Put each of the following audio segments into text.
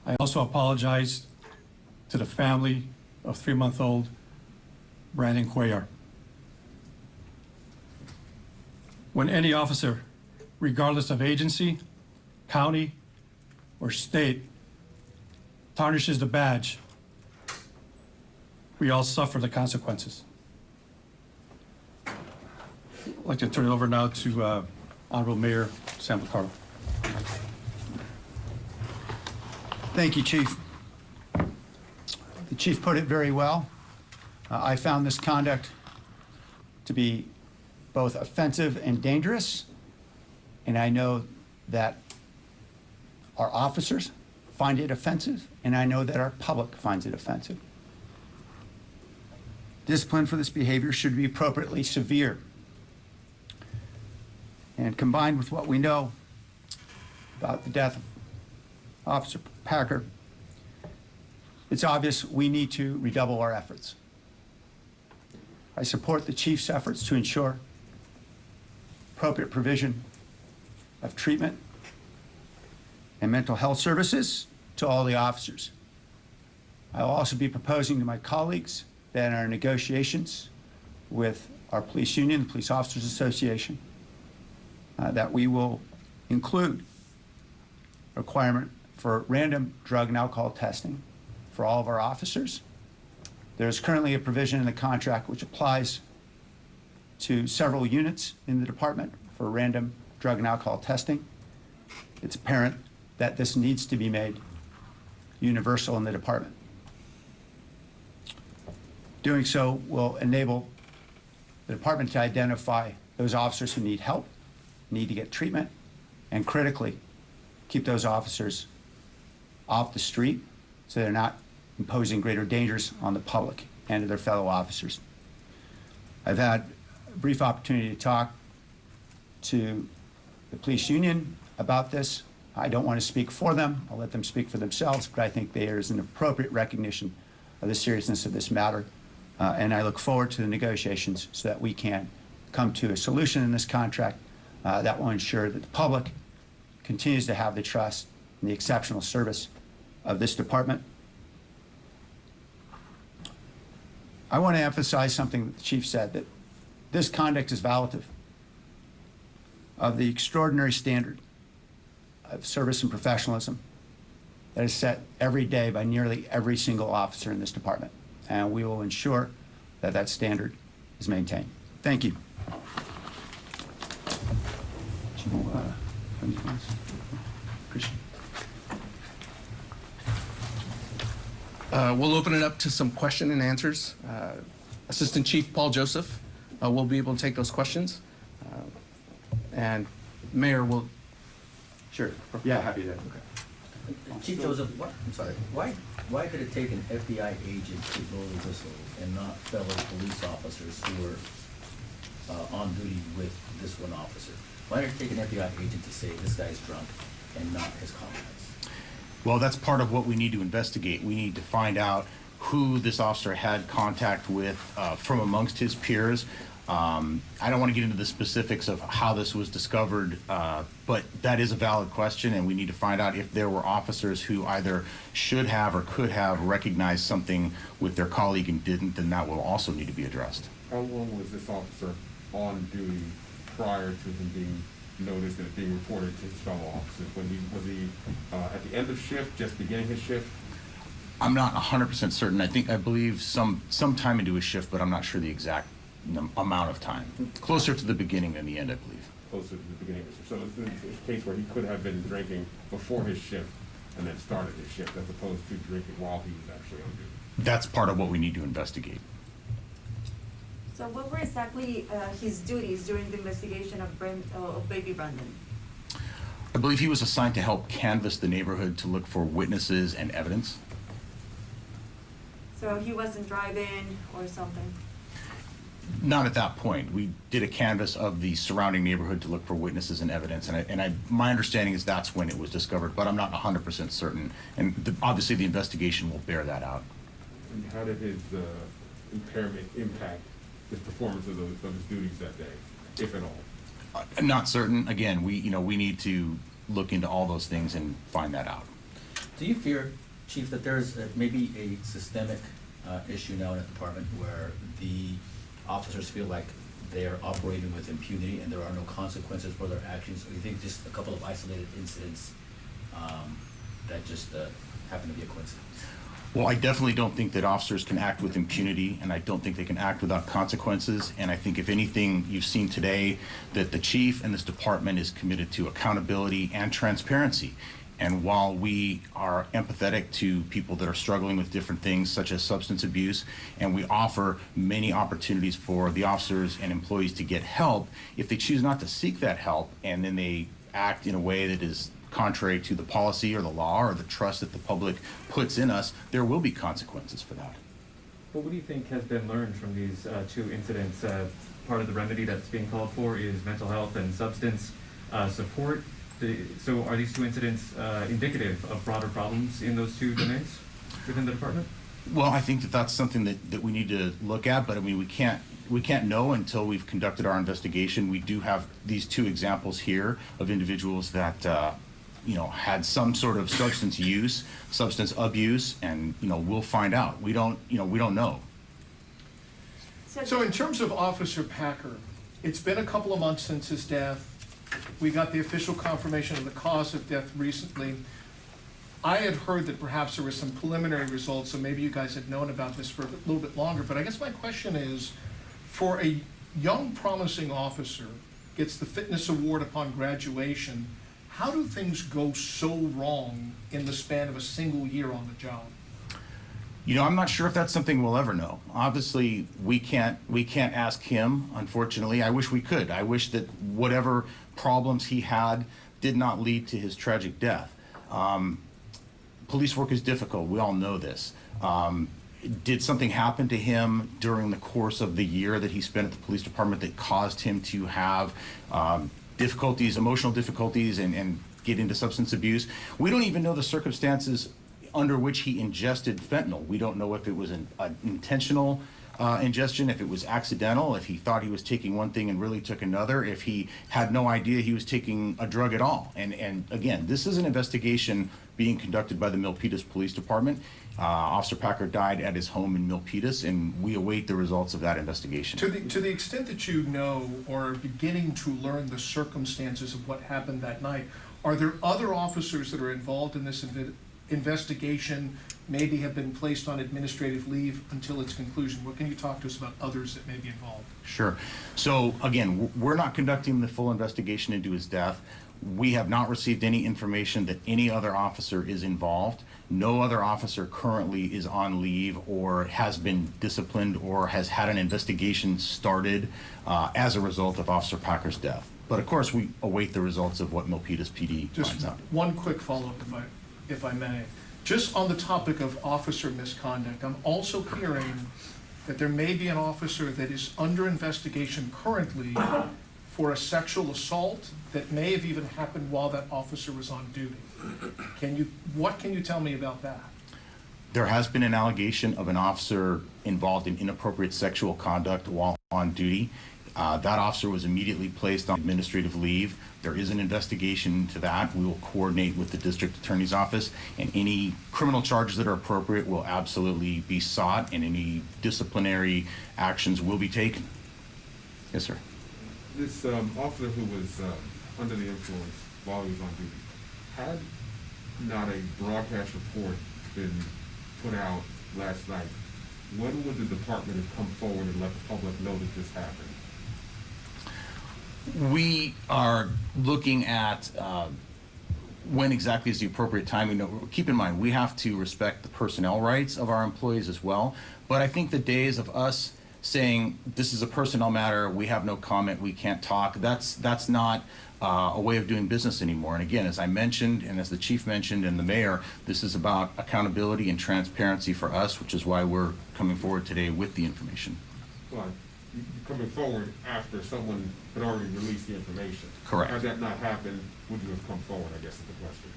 I also apologize to the family of 3-month-old Brandon Cuellar. When any officer, regardless of agency, county, or state, tarnishes the badge, we all suffer the consequences. I'd like to turn it over now to Honorable Mayor Sam Picardo. Thank you, Chief. The Chief put it very well. I found this conduct to be both offensive and dangerous, and I know that our officers find it offensive, and I know that our public finds it offensive. Discipline for this behavior should be appropriately severe. And combined with what we know about the death of Officer Packer, it's obvious we need to redouble our efforts. I support the Chief's efforts to ensure appropriate provision of treatment and mental health services to all the officers. I will also be proposing to my colleagues that in our negotiations with our police union, the Police Officers Association, that we will include a requirement for random drug and alcohol testing for all of our officers. There's currently a provision in the contract which applies to several units in the department for random drug and alcohol testing. It's apparent that this needs to be made universal in the department. Doing so will enable the department to identify those officers who need help, need to get treatment, and critically, keep those officers off the street so they're not imposing greater dangers on the public and to their fellow officers. I've had a brief opportunity to talk to the police union about this. I don't want to speak for them. I'll let them speak for themselves, but I think there is an appropriate recognition of the seriousness of this matter. And I look forward to the negotiations so that we can come to a solution in this contract that will ensure that the public continues to have the trust and the exceptional service of this department. I want to emphasize something that the Chief said, that this conduct is violative of the extraordinary standard of service and professionalism that is set every day by nearly every single officer in this department. And we will ensure that that standard is maintained. Thank you. We'll open it up to some question and answers. Assistant Chief Paul Joseph will be able to take those questions. And Mayor will... Sure. Yeah, happy to. Okay. Chief Joseph, I'm sorry. Why did it take an FBI agent to blow the whistle and not fellow police officers who were on duty with this one officer? Why did it take an FBI agent to say this guy's drunk and not his comrades? Well, that's part of what we need to investigate. We need to find out who this officer had contact with from amongst his peers. I don't want to get into the specifics of how this was discovered, but that is a valid question, and we need to find out if there were officers who either should have or could have recognized something with their colleague and didn't, then that will also need to be addressed. How long was this officer on duty prior to him being noticed and being reported to his fellow officers? Was he at the end of shift, just beginning his shift? I'm not 100% certain. I believe some time into his shift, but I'm not sure the exact amount of time. Closer to the beginning than the end, I believe. Closer to the beginning of his shift. So it's a case where he could have been drinking before his shift and then started his shift, as opposed to drinking while he was actually on duty. That's part of what we need to investigate. So what were exactly his duties during the investigation of baby Brandon? I believe he was assigned to help canvass the neighborhood to look for witnesses and evidence. So he wasn't driving or something? Not at that point. We did a canvass of the surrounding neighborhood to look for witnesses and evidence, and my understanding is that's when it was discovered, but I'm not 100% certain, and obviously the investigation will bear that out. And how did his impairment impact his performance of his duties that day, if at all? Not certain. Again, we need to look into all those things and find that out. Do you fear, Chief, that there's maybe a systemic issue now in the department where the officers feel like they're operating with impunity and there are no consequences for their actions? Or do you think just a couple of isolated incidents that just happen to be a coincidence? Well, I definitely don't think that officers can act with impunity, and I don't think they can act without consequences. And I think if anything, you've seen today that the chief and this department is committed to accountability and transparency. And while we are empathetic to people that are struggling with different things such as substance abuse, and we offer many opportunities for the officers and employees to get help, if they choose not to seek that help and then they act in a way that is contrary to the policy or the law or the trust that the public puts in us, there will be consequences for that. Well, what do you think has been learned from these two incidents? Part of the remedy that's being called for is mental health and substance support. So are these two incidents indicative of broader problems in those two domains within the department? Well, I think that that's something that we need to look at, but I mean, we can't know until we've conducted our investigation. We do have these two examples here of individuals that had some sort of substance abuse, and we'll find out. We don't know. So in terms of Officer Packer, it's been a couple of months since his death. We got the official confirmation of the cause of death recently. I had heard that perhaps there were some preliminary results, so maybe you guys had known about this for a little bit longer. But I guess my question is, for a young, promising officer, gets the fitness award upon graduation, how do things go so wrong in the span of a single year on the job? I'm not sure if that's something we'll ever know. Obviously, we can't ask him, unfortunately. I wish we could. I wish that whatever problems he had did not lead to his tragic death. Police work is difficult. We all know this. Did something happen to him during the course of the year that he spent at the police department that caused him to have difficulties, emotional difficulties, and get into substance abuse? We don't even know the circumstances under which he ingested fentanyl. We don't know if it was an intentional ingestion, if it was accidental, if he thought he was taking one thing and really took another, if he had no idea he was taking a drug at all. And again, this is an investigation being conducted by the Milpitas Police Department. Officer Packer died at his home in Milpitas, and we await the results of that investigation. To the extent that you know or are beginning to learn the circumstances of what happened that night, are there other officers that are involved in this investigation, maybe have been placed on administrative leave until its conclusion? What can you talk to us about others that may be involved? Sure. So again, we're not conducting the full investigation into his death. We have not received any information that any other officer is involved. No other officer currently is on leave or has been disciplined or has had an investigation started as a result of Officer Packer's death. But of course, we await the results of what Milpitas PD finds Just out. one quick follow-up, if I may. Just on the topic of officer misconduct, I'm also hearing that there may be an officer that is under investigation currently for a sexual assault that may have even happened while that officer was on duty. What can you tell me about that? There has been an allegation of an officer involved in inappropriate sexual conduct while on duty. That officer was immediately placed on administrative leave. There is an investigation into that. We will coordinate with the district attorney's office, and any criminal charges that are appropriate will absolutely be sought, and any disciplinary actions will be taken. Yes, sir. This officer who was under the influence while he was on duty, had not a broadcast report been put out last night, when would the department have come forward and let the public know that this happened? We are looking at when exactly is the appropriate time. Keep in mind, we have to respect the personnel rights of our employees as well. But I think the days of us saying this is a personnel matter, we have no comment, we can't talk, that's not a way of doing business anymore. And again, as I mentioned, and as the chief mentioned, and the mayor, this is about accountability and transparency for us, which is why we're coming forward today with the information. Well, you're coming forward after someone had already released the information. Correct. Had that not happened, would you have come forward, I guess is the question.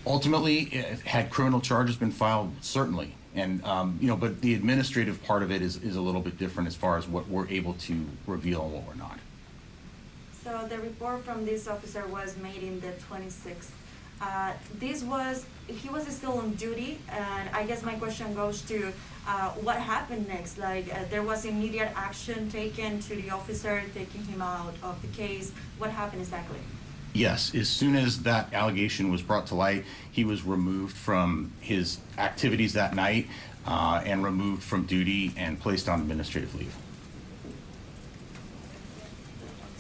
Ultimately, had criminal charges been filed, certainly. And, but the administrative part of it is a little bit different as far as what we're able to reveal and what we're not. So the report from this officer was made in the 26th He was still on duty, and I guess my question goes to what happened next? Like, there was immediate action taken to the officer, taking him out of the case. What happened exactly? Yes, as soon as that allegation was brought to light, he was removed from his activities that night and removed from duty and placed on administrative leave.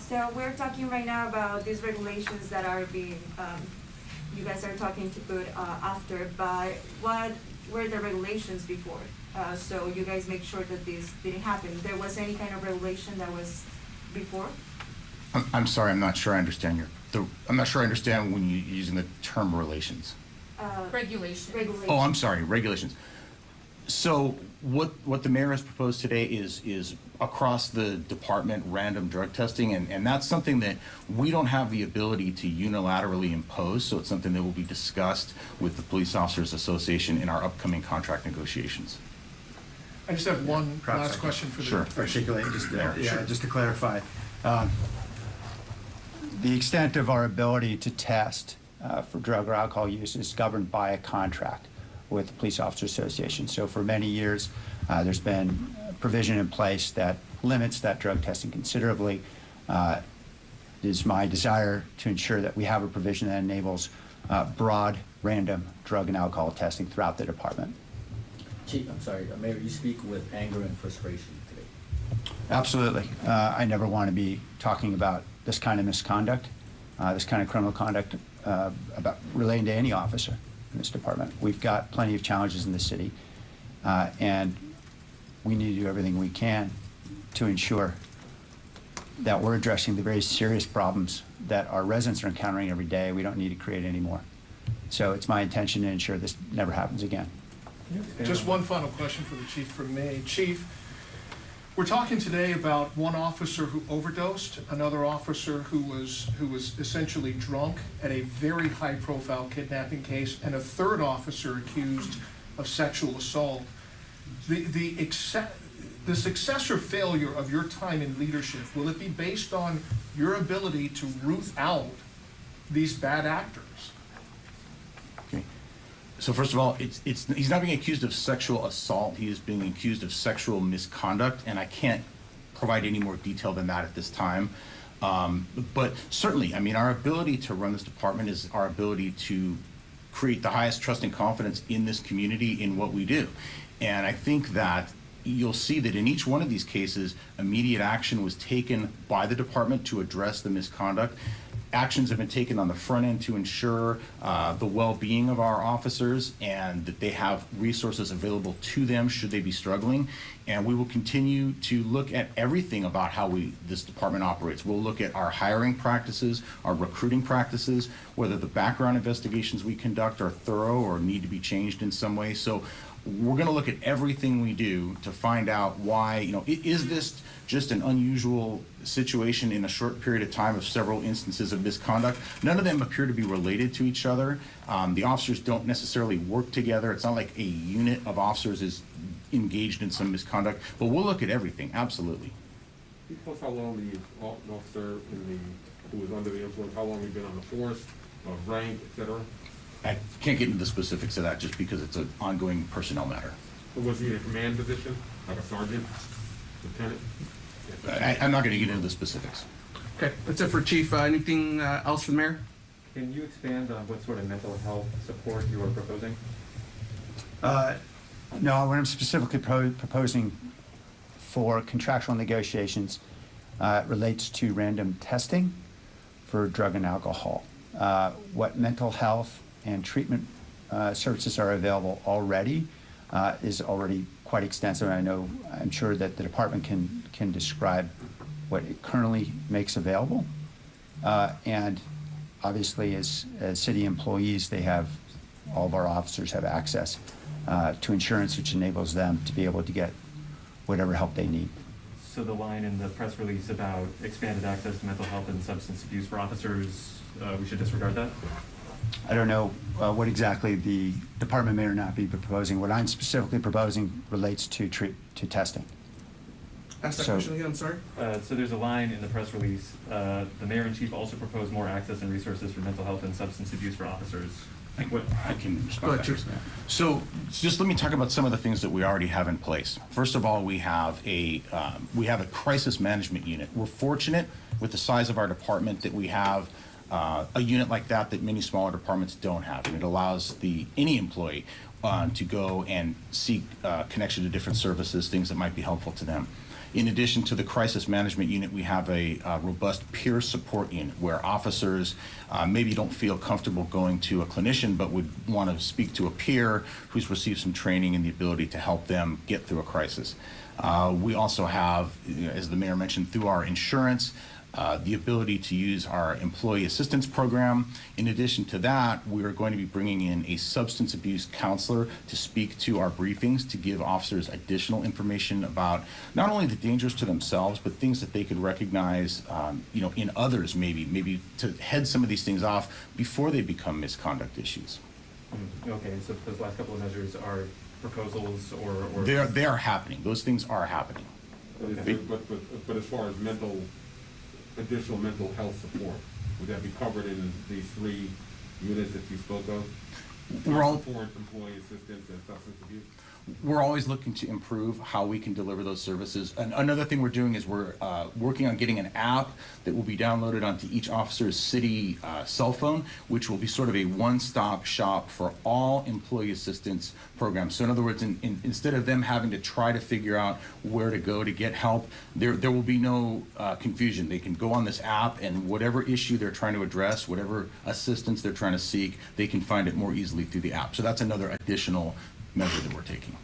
So we're talking right now about these regulations that are being, you guys are talking to put after, but what were the regulations before? So you guys make sure that this didn't happen. There was any kind of regulation that was before? I'm sorry, I'm not sure I understand I'm not sure I understand when you're using the term relations. Regulations. Oh, I'm sorry, regulations. So what the mayor has proposed today is across the department random drug testing, and that's something that we don't have the ability to unilaterally impose, so it's something that will be discussed with the Police Officers Association in our upcoming contract negotiations. I just have one Perhaps I last can- question for the. Sure. Articulate, just, Sure. just to clarify. The extent of our ability to test for drug or alcohol use is governed by a contract with the Police Officers Association. So for many years, there's been provision in place that limits that drug testing considerably. It is my desire to ensure that we have a provision that enables broad, random drug and alcohol testing throughout the department. Chief, I'm sorry, Mayor, you speak with anger and frustration today. Absolutely. I never want to be talking about this kind of misconduct, this kind of criminal conduct about relating to any officer in this department. We've got plenty of challenges in the city, and we need to do everything we can to ensure that we're addressing the very serious problems that our residents are encountering every day. We don't need to create any more. So it's my intention to ensure this never happens again. Just one final question for the chief from me. Chief, we're talking today about one officer who overdosed, another officer who was essentially drunk at a very high-profile kidnapping case, and a third officer accused of sexual assault. The success or failure of your time in leadership, will it be based on your ability to root out these bad actors? Okay. So first of all, he's not being accused of sexual assault. He is being accused of sexual misconduct, and I can't provide any more detail than that at this time. But certainly, I mean, our ability to run this department is our ability to create the highest trust and confidence in this community in what we do. And I think that you'll see that in each one of these cases, immediate action was taken by the department to address the misconduct. Actions have been taken on the front end to ensure the well-being of our officers and that they have resources available to them should they be struggling. And we will continue to look at everything about how this department operates. We'll look at our hiring practices, our recruiting practices, whether the background investigations we conduct are thorough or need to be changed in some way. So we're going to look at everything we do to find out why, is this just an unusual situation in a short period of time of several instances of misconduct? None of them appear to be related to each other. The officers don't necessarily work together. It's not like a unit of officers is engaged in some misconduct, but we'll look at everything, absolutely. Can you tell us how long the officer who was under the influence, how long he'd been on the force, rank, et cetera? I can't get into the specifics of that just because it's an ongoing personnel matter. Or was he in a command position, like a sergeant, lieutenant? I'm not going to get into the specifics. Okay, that's it for Chief. Anything else for the mayor? Can you expand on what sort of mental health support you are proposing? No, what I'm specifically proposing for contractual negotiations relates to random testing for drug and alcohol. What mental health and treatment services are available already is already quite extensive. I'm sure that the department can describe what it currently makes available. And obviously, as city employees, all of our officers have access to insurance, which enables them to be able to get whatever help they need. So the line in the press release about expanded access to mental health and substance abuse for officers, we should disregard that? I don't know what exactly the department may or not be proposing. What I'm specifically proposing relates to testing. Ask that So- question again, I'm sorry. So there's a line in the press release, the mayor and chief also propose more access and resources for mental health and substance abuse for officers. What, I can Go respond ahead, to Chief. that. So just let me talk about some of the things that we already have in place. First of all, we have a crisis management unit. We're fortunate with the size of our department that we have a unit like that many smaller departments don't have, and it allows any employee to go and seek connection to different services, things that might be helpful to them. In addition to the crisis management unit, we have a robust peer support unit where officers maybe don't feel comfortable going to a clinician but would want to speak to a peer who's received some training and the ability to help them get through a crisis. We also have, as the mayor mentioned, through our insurance, the ability to use our employee assistance program. In addition to that, we are going to be bringing in a substance abuse counselor to speak to our briefings to give officers additional information about not only the dangers to themselves, but things that they could recognize, in others maybe to head some of these things off before they become misconduct issues. okay, so those last couple of measures are proposals or? They are happening. Those things are happening. But as far as additional mental health support, would that be covered in these 3 units that you spoke of? Support, employee assistance, and substance abuse? We're always looking to improve how we can deliver those services. And another thing we're doing is we're working on getting an app that will be downloaded onto each officer's city cell phone, which will be sort of a one-stop shop for all employee assistance programs. So in other words, instead of them having to try to figure out where to go to get help, there will be no confusion. They can go on this app, and whatever issue they're trying to address, whatever assistance they're trying to seek, they can find it more easily through the app. So that's another additional measure that we're taking.